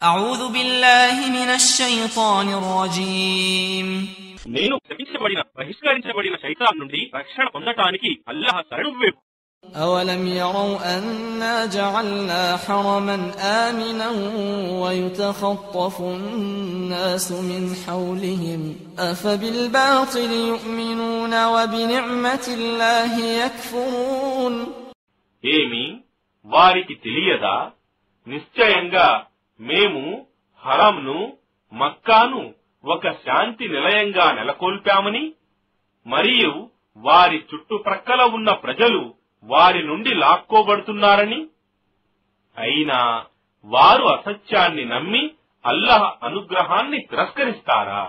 أعوذ بالله من الشيطان الرجيم నేను శపించబడిన బహిష్కరించబడిన శైతాన్ నుండి రక్షణ పొందటానికి అల్లాహ్ శరణు వేడు. أولم يروا أنا جعلنا حرما آمنا ويتخطف الناس من حولهم أفبالباطل يؤمنون وبنعمة الله يكفرون. ఏమి వారికి తెలియదా? నిశ్చయంగా మేము హరంను మక్కాను ఒక శాంతి నిలయంగా నెలకొల్పామని, మరియు వారి చుట్టుప్రక్కల ఉన్న ప్రజలు వారి నుండి లాక్కోబడుతున్నారని. అయినా వారు అసత్యాన్ని నమ్మి అల్లాహ్ అనుగ్రహాన్ని తిరస్కరిస్తారా?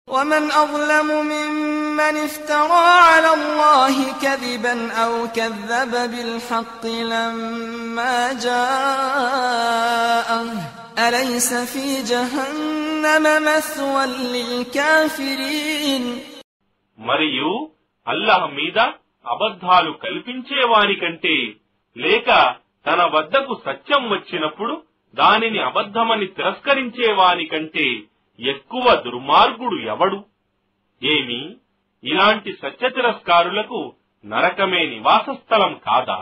ومن أظلم ممن افترى على الله كذبا أو كذب بالحق لما جاءه أليس في جهنم مثوى للكافرين. మరియు అల్లాహ్ మీద అబద్ధాలు కల్పించేవాని కంటే, లేక తన వద్దకు సత్యం వచ్చినప్పుడు దానిని అబద్ధమని తిరస్కరించేవాని కంటే ఎక్కువ దుర్మార్గుడు ఎవడు? ఏమి ఇలాంటి సత్య తిరస్కారులకు నరకమే నివాసస్థలం కాదా?